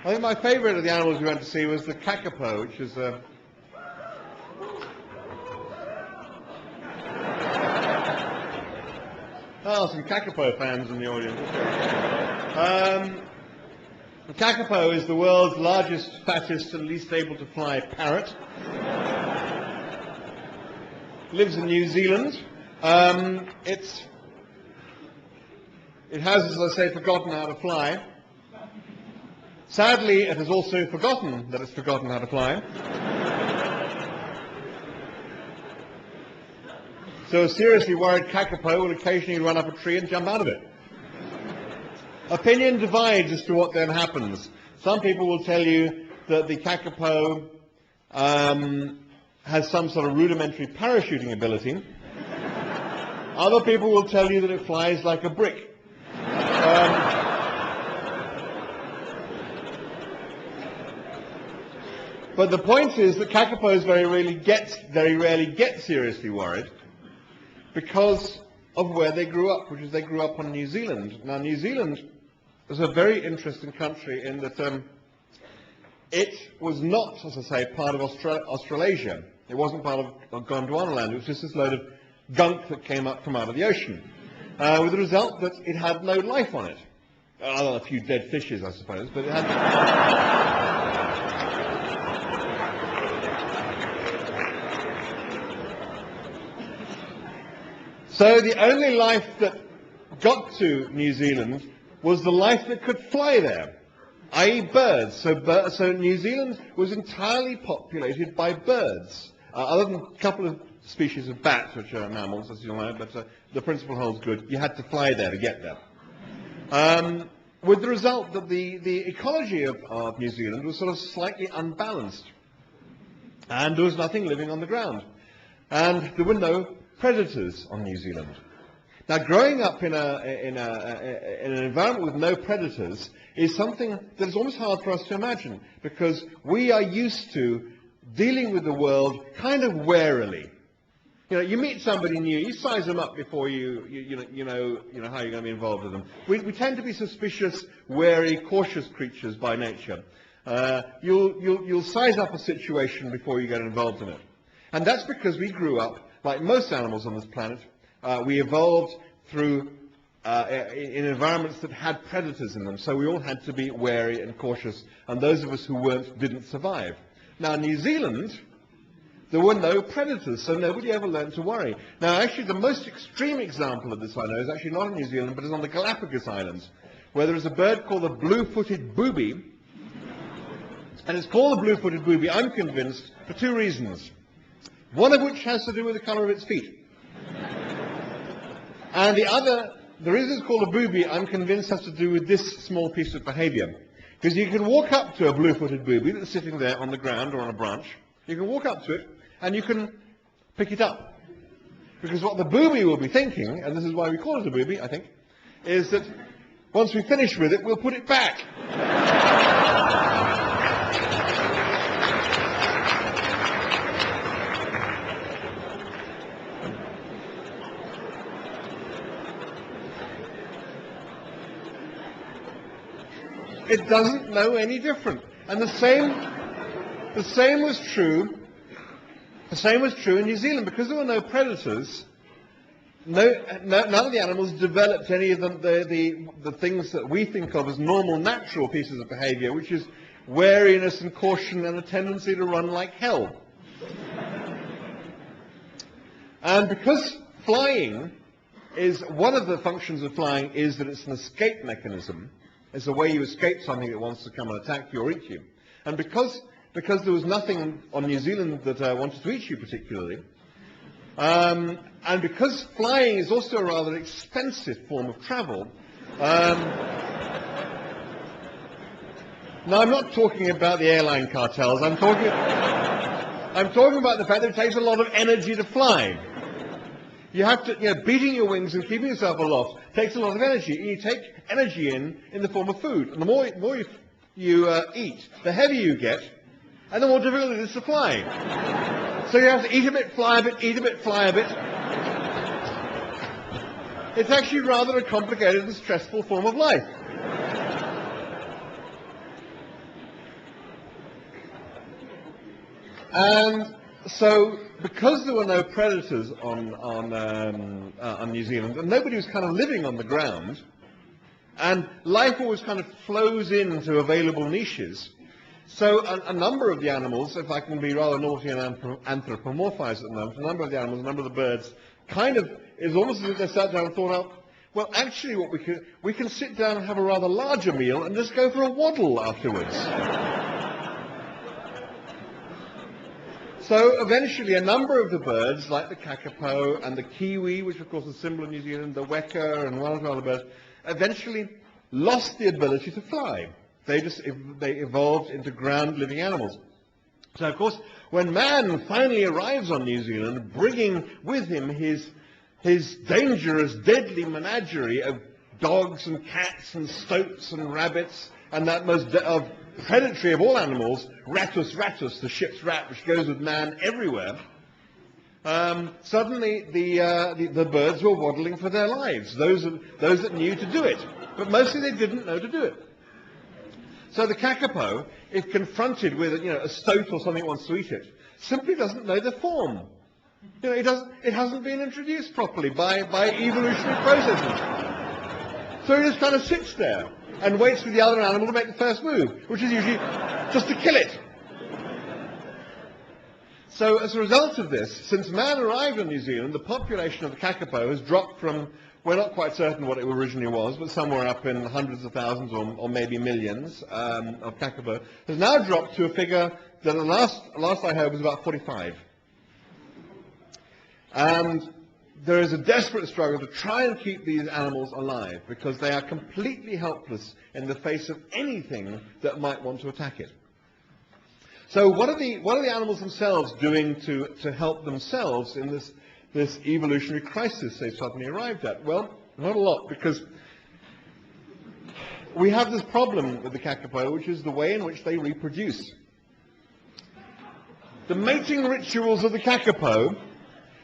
I think my favourite of the animals we went to see was the Kakapos, which is a... Oh, some Kakapos fans in the audience. The Kakapos is the world's largest, fattest and least able to fly parrot. Lives in New Zealand. It has, as I say, forgotten how to fly. Sadly, it has also forgotten that it's forgotten how to fly. So a seriously worried Kakapos will occasionally run up a tree and jump out of it. Opinion divides as to what then happens. Some people will tell you that the Kakapos has some sort of rudimentary parachuting ability. Other people will tell you that it flies like a brick. But the point is that Kakapos very rarely get seriously worried because of where they grew up, which is they grew up on New Zealand. Now, New Zealand is a very interesting country in that it was not, as I say, part of Australasia. It wasn't part of Gondwana land. It was just this load of gunk that came up from out of the ocean, with the result that it had no life on it. A few dead fishes, I suppose, but it had... So the only life that got to New Zealand was the life that could fly there, i.e. birds. So New Zealand was entirely populated by birds, other than a couple of species of bats, which are mammals, as you know, but the principle holds good. You had to fly there to get there. With the result that the ecology of New Zealand was sort of slightly unbalanced. And there was nothing living on the ground. And there were no predators on New Zealand. Now, growing up in an environment with no predators is something that is almost hard for us to imagine, because we are used to dealing with the world kind of warily. You know, you meet somebody new, you size them up before you know how you're going to be involved with them. We tend to be suspicious, wary, cautious creatures by nature. You'll size up a situation before you get involved in it. And that's because we grew up, like most animals on this planet, we evolved through in environments that had predators in them, so we all had to be wary and cautious, and those of us who weren't didn't survive. Now, New Zealand, there were no predators, so nobody ever learned to worry. Now, actually, the most extreme example of this I know is actually not in New Zealand, but is on the Galapagos Islands, where there is a bird called the blue-footed booby, and it's called the blue-footed booby, I'm convinced, for two reasons. One of which has to do with the colour of its feet. And the reason it's called a booby, I'm convinced, has to do with this small piece of behaviour. Because you can walk up to a blue-footed booby that's sitting there on the ground or on a branch. You can walk up to it, and you can pick it up. Because what the booby will be thinking, and this is why we call it a booby, I think, is that once we finish with it, we'll put it back. It doesn't know any different. And the same was true in New Zealand. Because there were no predators, none of the animals developed any of the things that we think of as normal, natural pieces of behavior, which is wariness and caution and a tendency to run like hell. And because flying is, one of the functions of flying is that it's an escape mechanism. It's a way you escape something that wants to come and attack you or eat you. And because there was nothing on New Zealand that wanted to eat you particularly, and because flying is also a rather expensive form of travel, now I'm not talking about the airline cartels, I'm talking about the fact that it takes a lot of energy to fly. You have to, beating your wings and keeping yourself aloft takes a lot of energy. And you take energy in the form of food. And the more you eat, the heavier you get, and the more difficult it is to fly. So you have to eat a bit, fly a bit, eat a bit, fly a bit. It's actually rather a complicated and stressful form of life. And so, because there were no predators on New Zealand, and nobody was kind of living on the ground, and life always kind of flows into available niches, so a number of the animals, if I can be rather naughty and anthropomorphize at the moment, a number of the animals, a number of the birds, kind of, is almost as if they sat down and thought out, well, actually what we can sit down and have a rather larger meal and just go for a waddle afterwards. So eventually a number of the birds, like the kakapo and the kiwi, which of course is a symbol of New Zealand, the weka and one or two other birds, eventually lost the ability to fly. They evolved into ground-living animals. So of course, when man finally arrives on New Zealand, bringing with him his dangerous, deadly menagerie of dogs and cats and stoats and rabbits, and that most predatory of all animals, ratus ratus, the ship's rat, which goes with man everywhere, suddenly the birds were waddling for their lives, those that knew to do it. But mostly they didn't know to do it. So the kakapo, if confronted with a stoat or something that wants to eat it, simply doesn't know the form. It hasn't been introduced properly by evolutionary processes. So it just kind of sits there and waits for the other animal to make the first move, which is usually just to kill it. So as a result of this, since man arrived in New Zealand, the population of the kakapo has dropped from, we're not quite certain what it originally was, but somewhere up in hundreds of thousands or maybe millions of kakapo, has now dropped to a figure that the last I heard was about 45. And there is a desperate struggle to try and keep these animals alive because they are completely helpless in the face of anything that might want to attack it. So what are the animals themselves doing to help themselves in this evolutionary crisis they've suddenly arrived at? Well, not a lot, because we have this problem with the kakapo, which is the way in which they reproduce. The mating rituals of the kakapo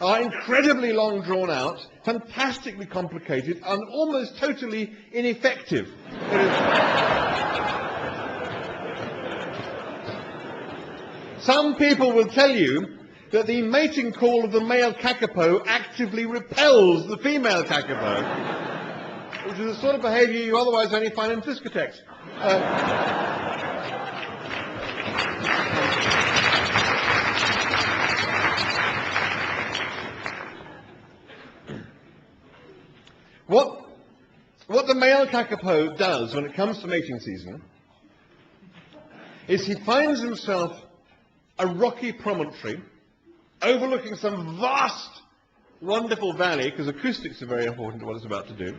are incredibly long drawn out, fantastically complicated, and almost totally ineffective. Some people will tell you that the mating call of the male kakapo actively repels the female kakapo, which is the sort of behavior you otherwise only find in discotheques. What the male kakapo does when it comes to mating season is he finds himself a rocky promontory overlooking some vast, wonderful valley, because acoustics are very important to what it's about to do.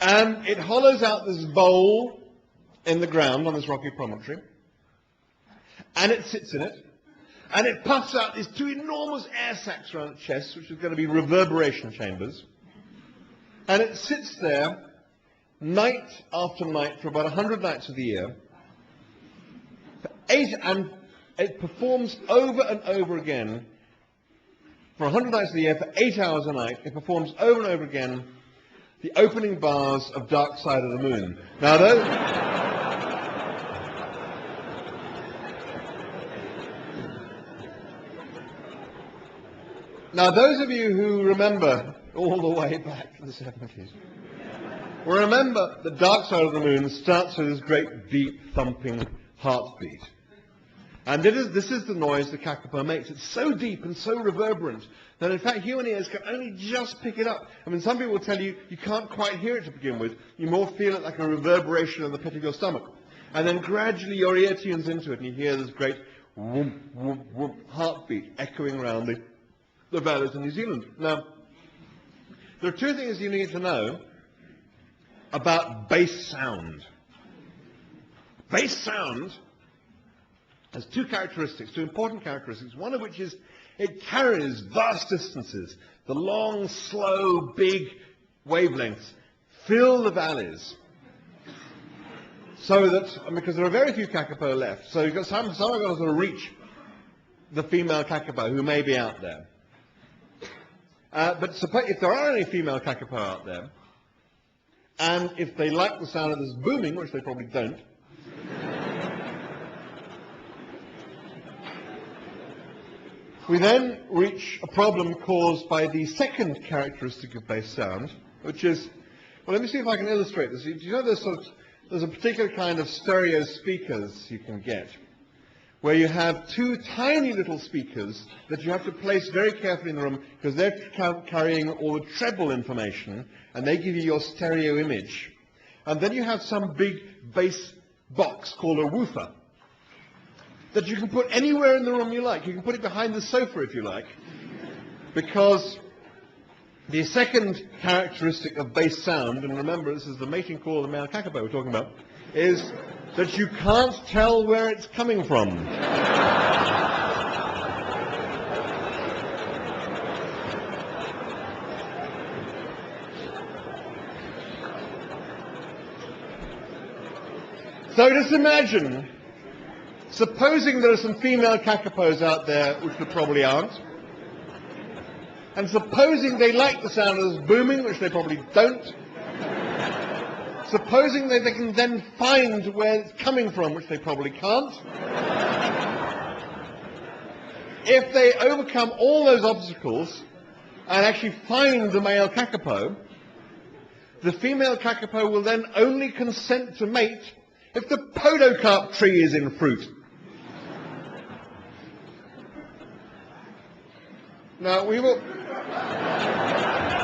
And it hollows out this bowl in the ground on this rocky promontory, and it sits in it, and it puffs out these two enormous air sacs around its chest, which is going to be reverberation chambers. And it sits there night after night for about 100 nights of the year, and it performs over and over again for 100 nights of the year for 8 hours a night. It performs over and over again the opening bars of Dark Side of the Moon. Now those of you who remember all the way back to the 70s will remember the Dark Side of the Moon starts with this great deep thumping heartbeat. And this is the noise the kakapo makes. It's so deep and so reverberant that in fact human ears can only just pick it up. I mean, some people will tell you you can't quite hear it to begin with. You more feel it like a reverberation in the pit of your stomach. And then gradually your ear tunes into it and you hear this great whoomp, whoomp, whoomp heartbeat echoing around the valleys of New Zealand. Now, there are two things you need to know about bass sound. Bass sound has two important characteristics, one of which is it carries vast distances. The long, slow, big wavelengths fill the valleys. So that, because there are very few kakapo left, so you've got some are going to sort of reach the female kakapo who may be out there. But suppose if there are any female kakapo out there, and if they like the sound of this booming, which they probably don't, We then reach a problem caused by the second characteristic of bass sound, which is, well, let me see if I can illustrate this. Do you know there's a particular kind of stereo speakers you can get, where you have two tiny little speakers that you have to place very carefully in the room because they're carrying all the treble information and they give you your stereo image. And then you have some big bass box called a woofer that you can put anywhere in the room you like. You can put it behind the sofa if you like, because the second characteristic of bass sound, and remember this is the mating call of the male kakapo we're talking about, is that you can't tell where it's coming from. So just imagine, supposing there are some female kakapos out there, which there probably aren't, and supposing they like the sound of this booming, which they probably don't, supposing that they can then find where it's coming from, which they probably can't, if they overcome all those obstacles and actually find the male kakapo, the female kakapo will then only consent to mate if the podocarp tree is in fruit. Now, we will...